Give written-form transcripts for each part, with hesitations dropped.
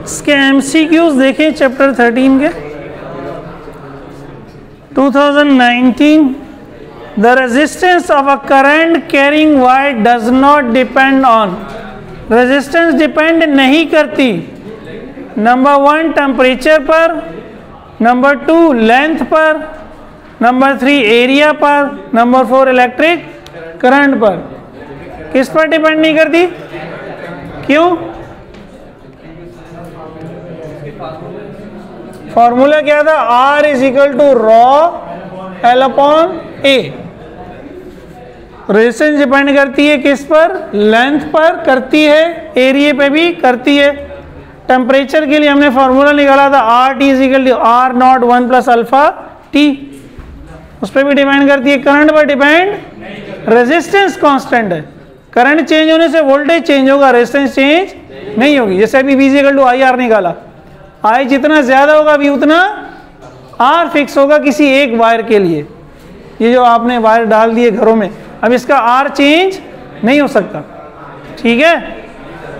इसके एमसीक्यूज देखें चैप्टर 13 के 2019। The resistance of a current carrying wire does not depend on, resistance depend नहीं करती नंबर 1 टेम्परेचर पर, नंबर 2 लेंथ पर, नंबर 3 एरिया पर, नंबर 4 इलेक्ट्रिक करंट पर। किस पर डिपेंड नहीं करती? क्यों? फॉर्मूला क्या था? R is equal to ρ L upon A। Resistance depend करती है किस पर? लेंथ पर करती है, एरिया पे भी करती है। टेम्परेचर के लिए हमने फॉर्मूला निकाला था RT is equal to R not 1 प्लस अल्फा T, उस पर भी डिपेंड करती है। करंट पर डिपेंड, रेजिस्टेंस कांस्टेंट है, करंट चेंज होने से वोल्टेज चेंज होगा, रेजिस्टेंस चेंज नहीं होगी। जैसे अभी V is equal to IR निकाला, I जितना ज्यादा होगा V उतना R फिक्स होगा किसी एक वायर के लिए। ये जो आपने वायर डाल दिए घरों में, अब इसका R चेंज नहीं हो सकता, ठीक है।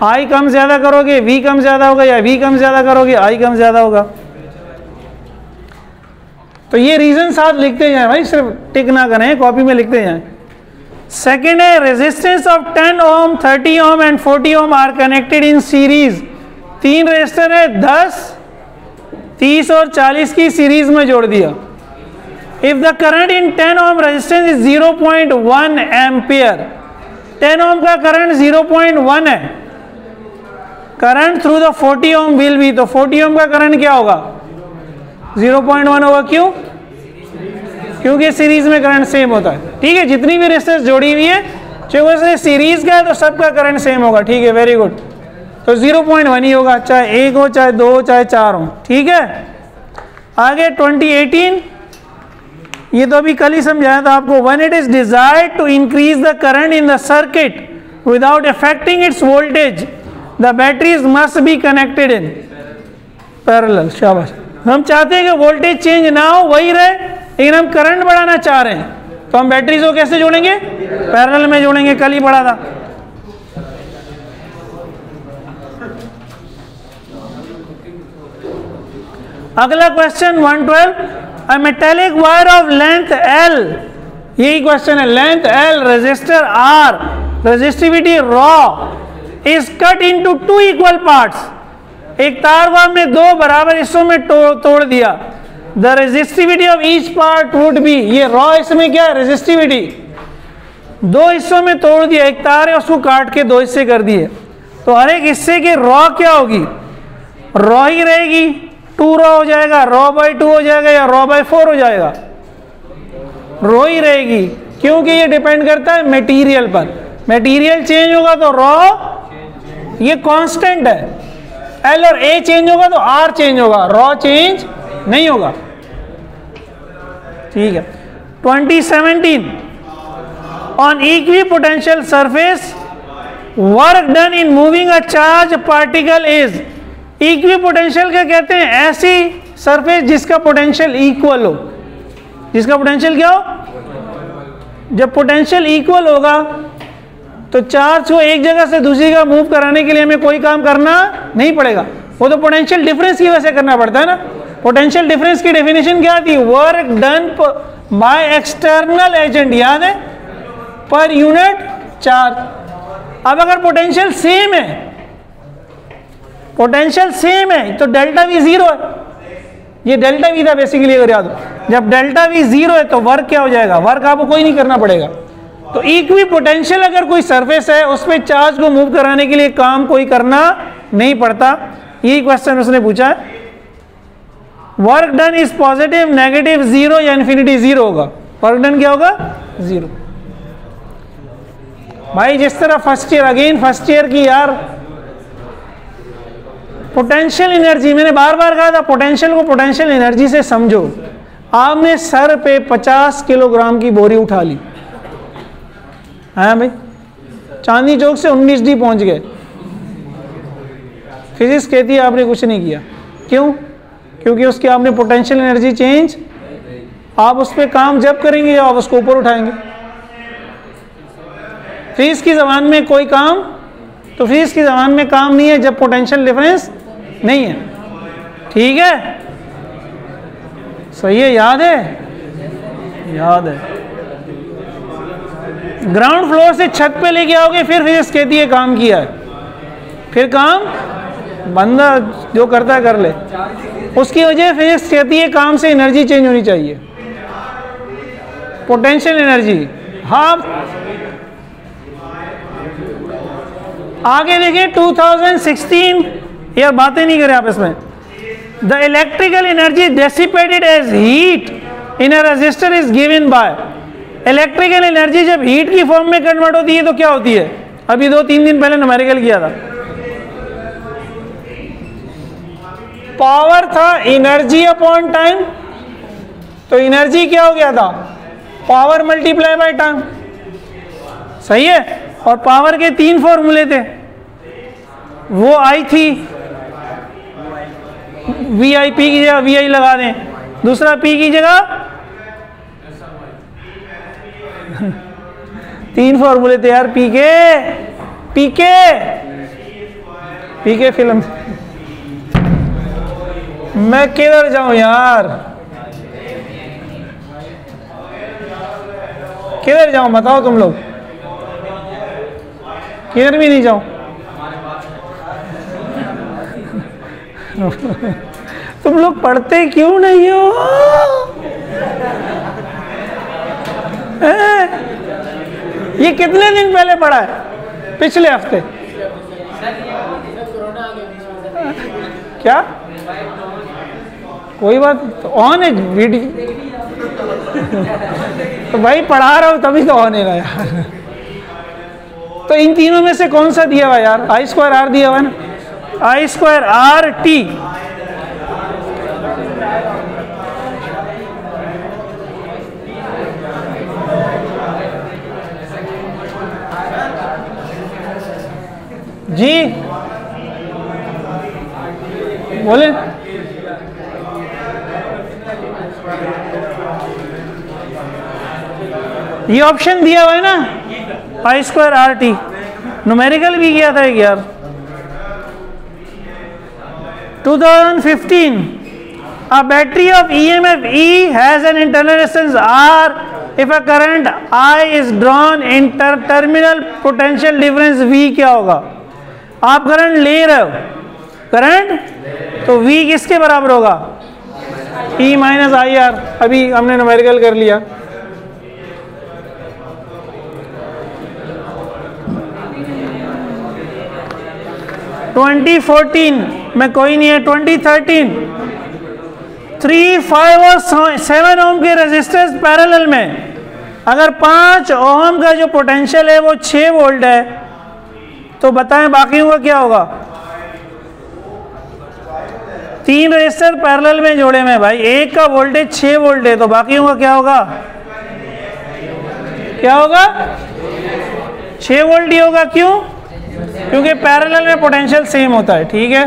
I कम ज्यादा करोगे V कम ज्यादा होगा, या V कम ज्यादा करोगे I कम ज्यादा होगा। तो ये रीजन साथ लिखते जाएं भाई, सिर्फ टिक ना करें, कॉपी में लिखते जाएं। सेकेंड है resistance of 10 ohm, 30 ohm and 40 ohm are connected in series. 3 resistor है, 10, 30 और 40 की सीरीज में जोड़ दिया। If the current in 10 ohm resistance is 0.1 ampere, 10 ओम का करंट 0.1 है, current through the 40 ohm will be, तो 40 ओम का करंट क्या होगा? 0.1 होगा। क्यों? क्योंकि सीरीज में करंट सेम होता है, ठीक है। जितनी भी रेजिस्टेंस जोड़ी हुई है, चाहे सीरीज का है तो सबका करंट सेम होगा, ठीक है, वेरी गुड। तो 0.1 ही होगा, चाहे 1 हो, चाहे 2 हो, चाहे 4 हो, ठीक है। आगे 2018, ये तो अभी कल ही समझाया था आपको। When it is desired to increase the current in the circuit without affecting its voltage, the batteries must be connected in parallel. शाबाश। हम चाहते हैं कि वोल्टेज चेंज ना हो, वही रहे, लेकिन हम करंट बढ़ाना चाह रहे हैं, तो हम बैटरीज को कैसे जोड़ेंगे? पैरेलल में जोड़ेंगे, कल ही पढ़ा था। अगला question 112, a metallic wire of length L, यही क्वेश्चन है। Length L, resistor R, resistivity ρ is cut into 2 equal parts. एक तार को हमने 2 बराबर हिस्सों में तोड़ दिया। The resistivity of each part would be, ये ρ इसमें क्या है? रेजिस्टिविटी। 2 हिस्सों में तोड़ दिया, एक तार है उसको काट के 2 हिस्से कर दिए, तो हर एक हिस्से की ρ क्या होगी? ρ ही रहेगी, 2ρ हो जाएगा, ρ/2 हो जाएगा, या ρ/4 हो जाएगा? ρ ही रहेगी, क्योंकि ये डिपेंड करता है मटेरियल पर। मटेरियल चेंज होगा तो ρ ये कांस्टेंट है, L और A चेंज होगा तो R चेंज होगा, ρ चेंज नहीं होगा, ठीक है। 2017, on equipotential surface work done in moving a charge particle is. Equipotential क्या कहते हैं? ऐसी सरफेस जिसका पोटेंशियल इक्वल हो। जिसका पोटेंशियल क्या हो? जब पोटेंशियल इक्वल होगा तो चार्ज को एक जगह से दूसरी जगह मूव कराने के लिए हमें कोई काम करना नहीं पड़ेगा, वो तो पोटेंशियल डिफरेंस की वजह से करना पड़ता है ना। पोटेंशियल डिफरेंस की डेफिनेशन क्या थी? Work done by external agent, याद है? Per unit charge. अब अगर पोटेंशियल सेम है, पोटेंशियल सेम है तो डेल्टा वी 0 है, ये डेल्टा वी था बेसिकली, अगर याद हो। जब डेल्टा वी 0 है तो वर्क क्या हो जाएगा? वर्क आपको कोई नहीं करना पड़ेगा। तो इक्वी पोटेंशियल अगर कोई सरफेस है उस पर चार्ज को मूव कराने के लिए काम कोई करना नहीं पड़ता। यही क्वेश्चन उसने पूछा है। Work done is positive, negative, 0 या इन्फिनिटी 0 होगा। वर्क डन क्या होगा? 0। भाई जिस तरह first year, again first year की यार पोटेंशियल एनर्जी, मैंने बार बार कहा था पोटेंशियल को पोटेंशियल एनर्जी से समझो। आपने सर पे 50 किलोग्राम की बोरी उठा ली, हाँ भाई, चांदनी चौक से 19D पहुंच गए, फिजिक्स कहती है आपने कुछ नहीं किया। क्यों? क्योंकि उसकी आपने पोटेंशियल एनर्जी चेंज, आप उस पर काम जब करेंगे जब आप उसको ऊपर उठाएंगे। फिजिक्स की ज़बान में कोई काम, तो फिजिक्स की ज़बान में काम नहीं है जब पोटेंशियल डिफरेंस नहीं है। ठीक है, सही है, याद है, याद है। ग्राउंड फ्लोर से छत पे लेके आओगे फिर फिजिक्स कहती है काम किया है, फिर काम बंदा जो करता है कर ले। उसकी वजह फिजिक्स कहती है काम से एनर्जी चेंज होनी चाहिए, पोटेंशियल एनर्जी। हाँ, आगे देखिए 2016, यार बातें नहीं करें आप इसमें। The electrical energy dissipated as heat in a resistor is given by. Electrical energy जब हीट की फॉर्म में कन्वर्ट होती है तो क्या होती है? अभी 2-3 दिन पहले न्यूमेरिकल किया था। पावर था एनर्जी अपॉन टाइम, तो एनर्जी क्या हो गया था? Power multiply by time. सही है। और पावर के 3 फॉर्मूले थे, वो आई थी, वी आई पी की जगह वी आई लगा दें, दूसरा पी की जगह 3 फॉर्मूले थे यार, पीके फिल्म। मैं किधर जाऊं यार, किधर जाऊं बताओ तुम लोग, किधर भी नहीं जाऊं। तुम लोग पढ़ते क्यों नहीं हो? ये कितने दिन पहले पढ़ा है? पिछले हफ्ते। क्या? कोई बात तो ऑन है वीडियो, तो भाई पढ़ा रहा हूं तभी तो ऑन है यार। तो इन तीनों में से कौन सा दिया हुआ यार? आई स्क्वायर आर दिया हुआ है ना, आई स्क्वायर आर टी। जी बोले। ये ऑप्शन दिया हुआ है ना, आई स्क्वायर आर टी। न्यूमेरिकल भी किया था एक यार 2015। A battery of EMF E has an internal resistance R if a current I is drawn in terminal potential difference V क्या होगा? आप करंट ले रहे हो, करंट तो V किसके बराबर होगा? E minus I R. अभी हमने न्यूमेरिकल कर लिया। में कोई नहीं है। 2013 3, 5 और 7 ओम के रेजिस्टेंस पैरेलल में अगर 5 ओम का जो पोटेंशियल है वो 6 वोल्ट है, तो बताएं बाकियों का क्या होगा? 3 रेजिस्टर पैरेलल में जोड़े में भाई, एक का वोल्टेज 6 वोल्ट है, तो बाकियों का क्या होगा? क्या होगा? 6 वोल्ट ही होगा। क्यों? क्योंकि पैरेलल में पोटेंशियल सेम होता है। ठीक है,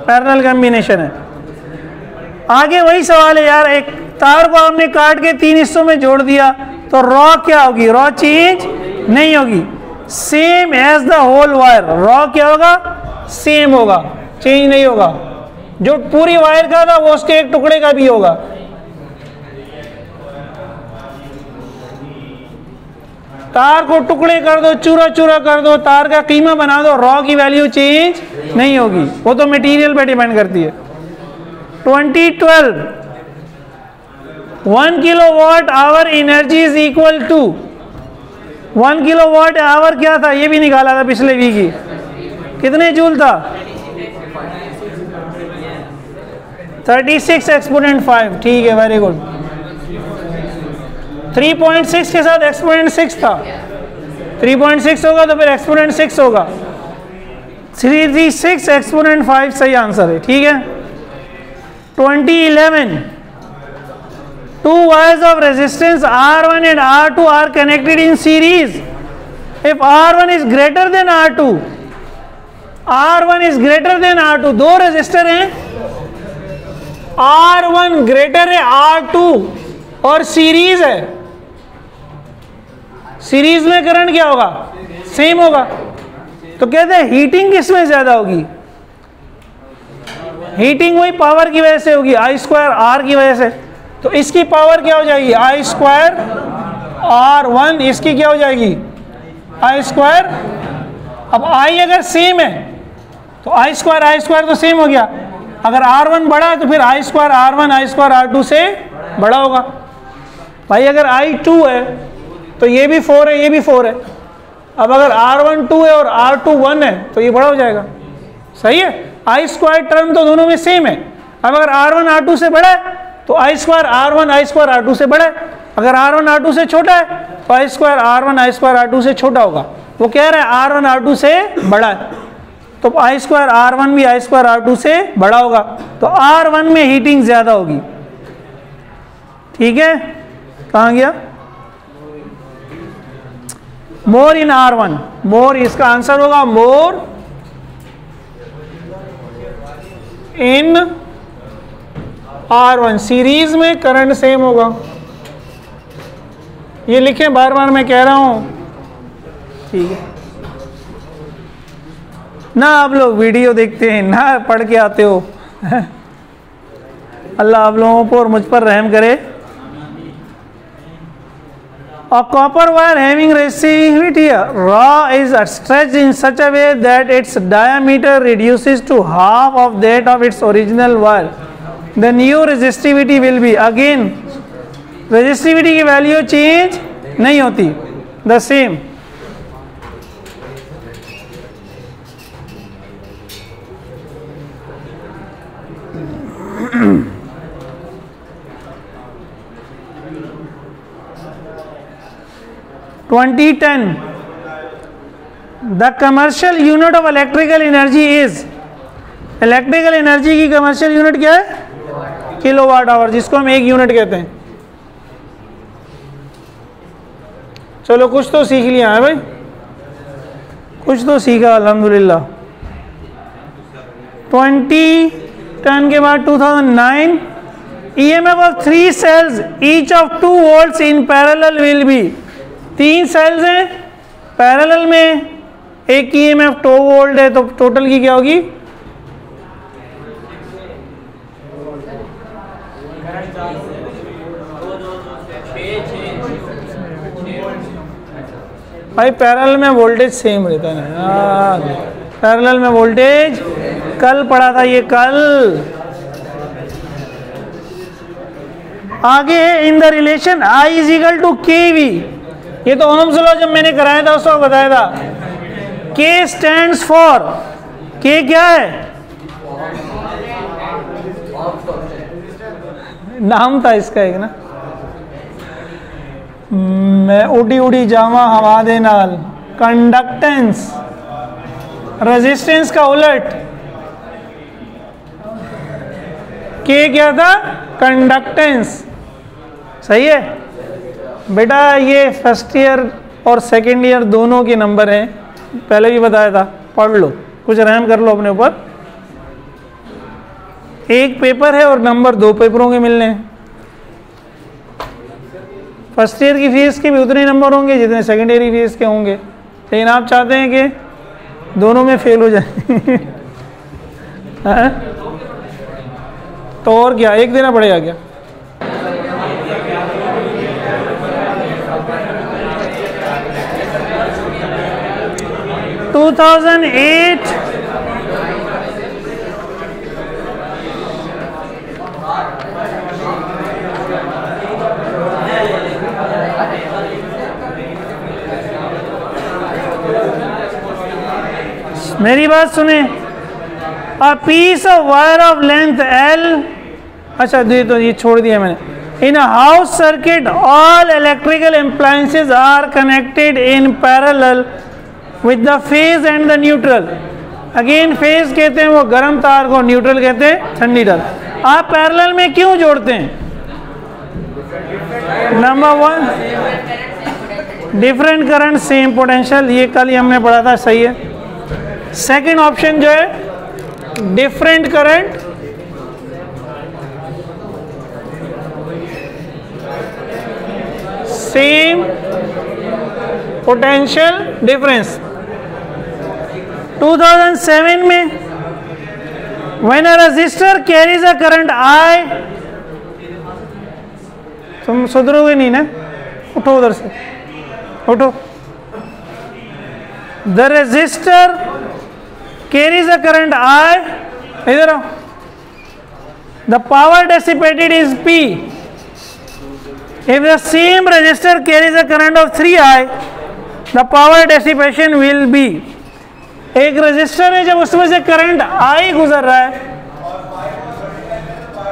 पैरेलल कॉम्बिनेशन है। आगे वही सवाल है यार, एक तार को हमने काट के 3 हिस्सों में जोड़ दिया, तो रॉ क्या होगी? रॉ चेंज नहीं होगी। Same as the whole wire, rho क्या होगा? सेम होगा, चेंज नहीं होगा। जो पूरी वायर का था वो उसके एक टुकड़े का भी होगा। तार को टुकड़े कर दो, चूरा चूरा कर दो, तार का कीमा बना दो, रॉ की वैल्यू चेंज नहीं होगी। वो तो मटेरियल पे डिपेंड करती है। 2012 1 kilowatt hour energy is equal to 1 kilowatt hour क्या था? ये भी निकाला था पिछले वीक ही। कितने जूल था? 36 एक्सपोनेंट 5। ठीक है, वेरी गुड। 3.6 के साथ एक्सपोनेंट 6 था। 3.6 होगा तो फिर एक्सपोनेंट 6 होगा। 336 एक्सपोनेंट 5 सही आंसर है। ठीक है। 2011 2 wires of resistance R1 and R2 are connected in series. If R1 is greater than R2, R1 is greater than R2, 2 resistor हैं, R1 ग्रेटर है R2 और सीरीज है। सीरीज में करंट क्या होगा? सेम होगा। तो कहते हैं हीटिंग किसमें ज्यादा होगी? हीटिंग वही पावर की वजह से होगी, आई स्क्वायर आर की वजह से। तो इसकी पावर क्या हो जाएगी? आई स्क्वायर आर 1, इसकी क्या हो जाएगी? आई स्क्वायर। अब आई अगर सेम है तो आई स्क्वायर तो सेम हो गया। अगर R1 बड़ा है तो फिर आई स्क्वायर R1 आई स्क्वायर R2 से बड़ा होगा। भाई अगर I2 है तो ये भी 4 है, ये भी 4 है। अब अगर R1 2 है और R2 1 है तो ये बड़ा हो जाएगा। सही है, आई स्क्वायर टर्म तो दोनों में सेम है। अब अगर R1 R2 से बड़ा है तो आई स्क्वायर R1 आई स्क्वायर R2 से बड़ा है। अगर R1 R2 से छोटा है तो आई स्क्वायर R1 आई स्क्वायर R2 से छोटा होगा। वो कह रहा है R1 R2 से बड़ा है, तो आई स्क्वायर R1 भी आई स्क्वायर R2 से बड़ा होगा। तो R1 में हीटिंग ज्यादा होगी। ठीक है, कहाँ गया? मोर इन R1, मोर इसका आंसर होगा मोर इन R1। सीरीज में करंट सेम होगा। ये लिखें, बार बार मैं कह रहा हूं। ठीक है ना, आप लोग वीडियो देखते हैं ना पढ़ के आते हो। अल्लाह आप लोगों को और मुझ पर रहम करे। A copper wire having resistivity rho is stretched in such a way that its diameter reduces to half of that of its original wire. The new resistivity will be, again resistivity की value change नहीं होती, the same। The commercial unit of electrical energy is, electrical energy की commercial unit क्या है? Kilowatt hour, जिसको हम 1 unit कहते हैं। चलो कुछ तो सीख लिया है भाई, कुछ तो सीखा अल्हम्दुलिल्लाह। 2010 के बाद 2009, EMF of 3 cells each of 2 volts in parallel will be। 3 sales हैं पैरेलल में, एक की EMF 2 वोल्ट है, तो टोटल की क्या होगी? भाई पैरेलल में वोल्टेज सेम रहता है ना, पैरेलल में वोल्टेज कल पढ़ा था ये, कल। आगे in the relation I is equal to KV, ये तो ओहम्स लॉ जब मैंने कराया था उस वक्त बताया था। K स्टैंड्स फॉर, K क्या है? नाम था इसका एक ना, मैं उड़ी उड़ी जावा हवा दे नाल, कंडक्टेंस। रेजिस्टेंस का उलट K क्या था? कंडक्टेंस। सही है बेटा, ये फर्स्ट ईयर और सेकेंड ईयर दोनों के नंबर हैं, पहले भी बताया था, पढ़ लो, कुछ रहम कर लो अपने ऊपर। एक पेपर है और नंबर 2 पेपरों के मिलने हैं। फर्स्ट ईयर की फीस के भी उतने नंबर होंगे जितने सेकेंड ईयर की फीस के होंगे, लेकिन आप चाहते हैं कि दोनों में फेल हो जाए। तो और क्या, एक देना पड़ेगा क्या? टू 2008 मेरी बात सुने। A piece of wire of length L, अच्छा तो ये छोड़ दिया मैंने। In a house circuit all electrical appliances are connected in parallel with the phase and the neutral. Again phase कहते हैं वो गर्म तार को, न्यूट्रल कहते हैं ठंडी तार। आप पैरेलल में क्यों जोड़ते हैं? Number 1, different current same potential, ये कल ही हमने पढ़ा था, सही है। सेकंड ऑप्शन जो है different current same potential difference. 2007 में when a resistor carries a current I, तुम सुधरोगे नहीं ना, उठो उधर से, उठो। The resistor carries a current I, इधर आओ। The power dissipated is P। If the same resistor carries a current of 3I, the power dissipation will be, एक रेजिस्टर है, जब उसमें से करंट I गुजर रहा है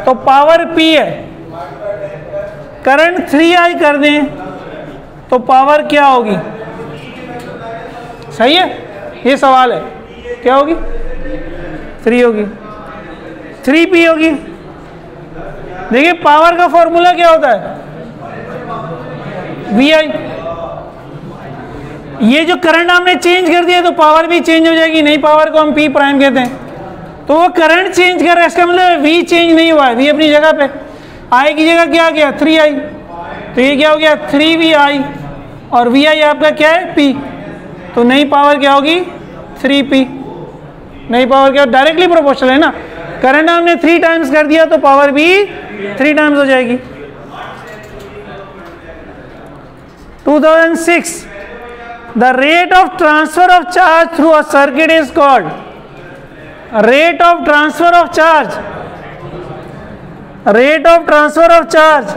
तो पावर P है। करंट 3I कर दें तो पावर क्या होगी? सही है, ये सवाल है, क्या होगी? 3 होगी, 3P होगी। देखिए पावर का फॉर्मूला क्या होता है? VI। ये जो करंट हमने चेंज कर दिया तो पावर भी चेंज हो जाएगी, नई पावर को हम P प्राइम कहते हैं। तो वो करंट चेंज कर रहा है, इसका मतलब V चेंज नहीं हुआ है, V अपनी जगह पे। I की जगह क्या आ गया? 3I। तो ये क्या हो गया? 3VI, और VI आपका क्या है? P। तो नई पावर क्या होगी? 3P। नई पावर क्या? डायरेक्टली प्रोपोर्शनल है ना, करंट हमने 3 टाइम्स कर दिया तो पावर भी 3 टाइम्स हो जाएगी। 2006, the rate of transfer of charge through a circuit is called, rate of transfer of charge, rate of transfer of charge,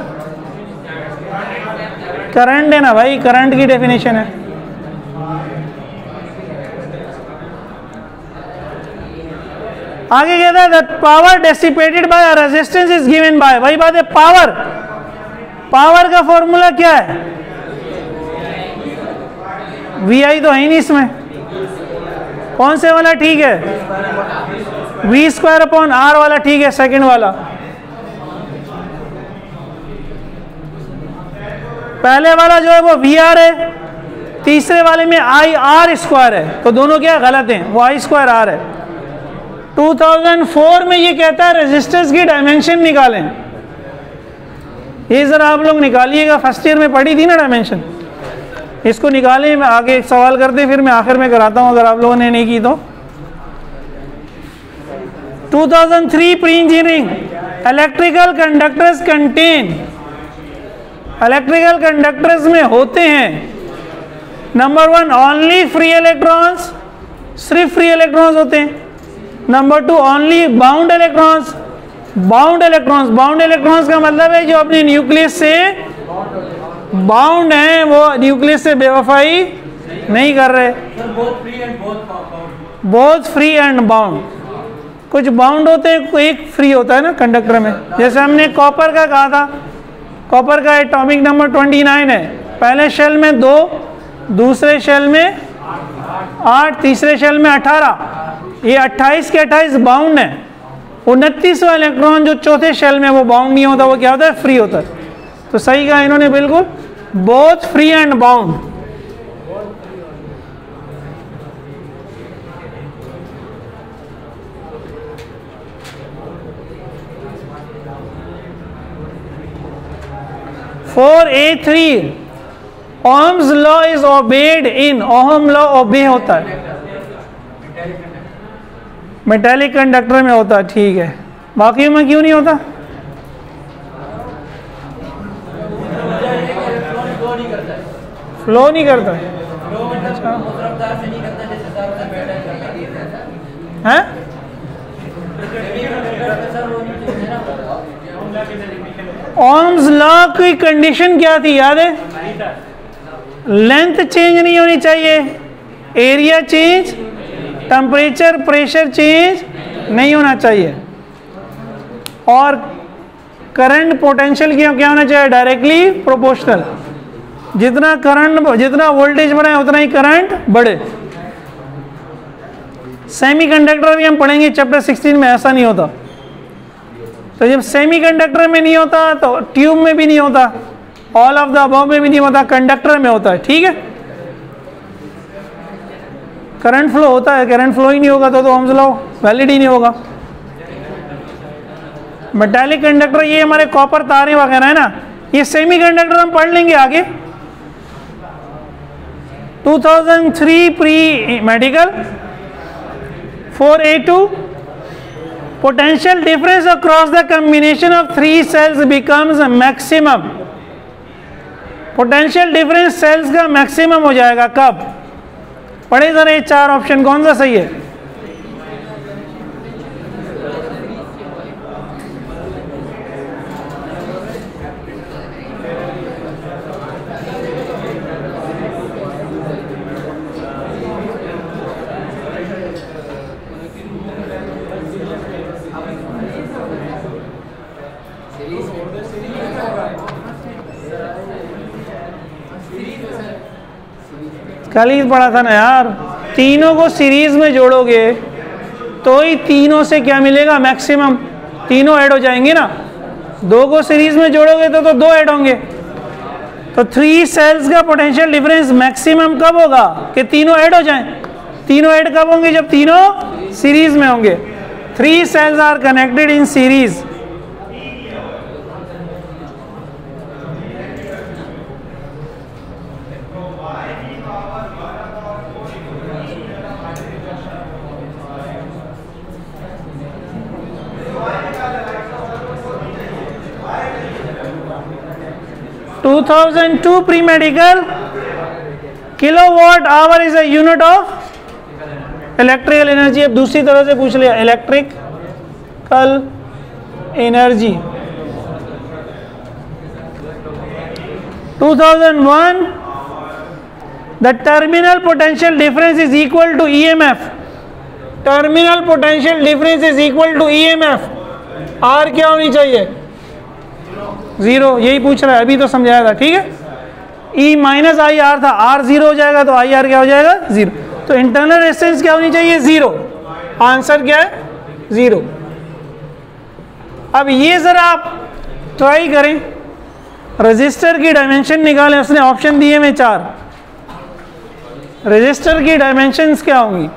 current है ना भाई, करंट की डेफिनेशन है। आगे कहता है that power dissipated by a resistance is given by, वही बात है, पावर, पावर का फॉर्मूला क्या है? VI तो है नहीं इसमें, कौन से वाला ठीक है? V²/R वाला ठीक है, सेकंड वाला। पहले वाला जो है वो VR है, तीसरे वाले में IR² है, तो दोनों क्या गलत हैं, वो I²R है। 2004 में ये कहता है रेजिस्टेंस की डायमेंशन निकालें। ये जरा आप लोग निकालिएगा, फर्स्ट ईयर में पढ़ी थी ना डायमेंशन, इसको निकालें। मैं आगे एक सवाल करते हैं, फिर मैं आखिर में कराता हूं अगर आप लोगों ने नहीं की तो। 2003 pre engineering, electrical conductors contain, electrical conductors में होते हैं नंबर 1 ओनली फ्री इलेक्ट्रॉन्स, सिर्फ फ्री इलेक्ट्रॉन्स होते हैं। Number 2 only bound electrons, bound electrons, bound electrons का मतलब है जो अपने न्यूक्लियस से बाउंड हैं, वो न्यूक्लियस से बेवफाई नहीं कर रहे। बोथ फ्री एंड बाउंड, कुछ बाउंड होते हैं, एक फ्री होता है ना कंडक्टर में। जैसे हमने कॉपर का कहा था, कॉपर का एटॉमिक नंबर 29 है, पहले शेल में 2, दूसरे शेल में 8, तीसरे शेल में 18। ये 28 के 28 बाउंड है। 29वां इलेक्ट्रॉन जो चौथे शेल में वो बाउंड नहीं होता, वो क्या होता है? फ्री होता है। तो सही कहा इन्होंने बिल्कुल, both free and bound. For A3 Ohm's law is obeyed in, ohm law ओबे होता है, मेटेलिक कंडक्टर में होता है, ठीक है। बाकी में क्यों नहीं होता? फ्लो नहीं करता है, हैं? ओम्स लॉ की कंडीशन क्या थी याद है? लेंथ चेंज नहीं होनी चाहिए, area change, temperature pressure change नहीं होना चाहिए, और करंट पोटेंशियल क्या होना चाहिए? Directly proportional. जितना करंट, जितना वोल्टेज बढ़े उतना ही करंट बढ़े। सेमीकंडक्टर भी हम पढ़ेंगे चैप्टर 16 में, ऐसा नहीं होता। तो जब सेमीकंडक्टर में नहीं होता तो ट्यूब में भी नहीं होता, ऑल ऑफ द अबव में भी नहीं होता, कंडक्टर में होता है, ठीक है। करंट फ्लो होता है, करंट फ्लो ही नहीं होगा तो ओम्स लॉ वैलिड ही नहीं होगा। मेटालिक कंडक्टर, ये हमारे कॉपर तारें वगैरह है ना, ये सेमीकंडक्टर हम पढ़ लेंगे आगे। 2003 pre medical 4A2 potential difference across the combination of three cells becomes maximum. Potential difference cells का मैक्सिमम हो जाएगा कब? पढ़े जरा ये चार ऑप्शन कौन सा सही है? कल ही पढ़ा था ना यार, तीनों को सीरीज में जोड़ोगे तो ही तीनों से क्या मिलेगा? मैक्सिमम। तीनों ऐड हो जाएंगे ना। दो को सीरीज में जोड़ोगे तो दो ऐड होंगे। तो थ्री सेल्स का पोटेंशियल डिफरेंस मैक्सिमम कब होगा? कि तीनों ऐड हो जाएं। तीनों ऐड कब होंगे? जब तीनों सीरीज में होंगे। Three cells are connected in series. (2002) pre-medical, kilowatt hour is a unit of electrical energy। अब दूसरी तरह से पूछ लिया, electrical energy। 2001, the terminal potential difference is equal to EMF। terminal potential difference is equal to EMF। R क्या होनी चाहिए? Zero. यही पूछ रहा है, अभी तो समझाया था। ठीक है, E माइनस आई आर था, R जीरो हो जाएगा तो आई आर क्या हो जाएगा? जीरो। तो इंटरनल रेजिस्टेंस क्या होनी चाहिए? जीरो। आंसर क्या है? जीरो। अब ये जरा आप ट्राई करें, रजिस्टर की डायमेंशन निकालें। उसने ऑप्शन दिए में 4। रजिस्टर की डायमेंशंस क्या होंगी?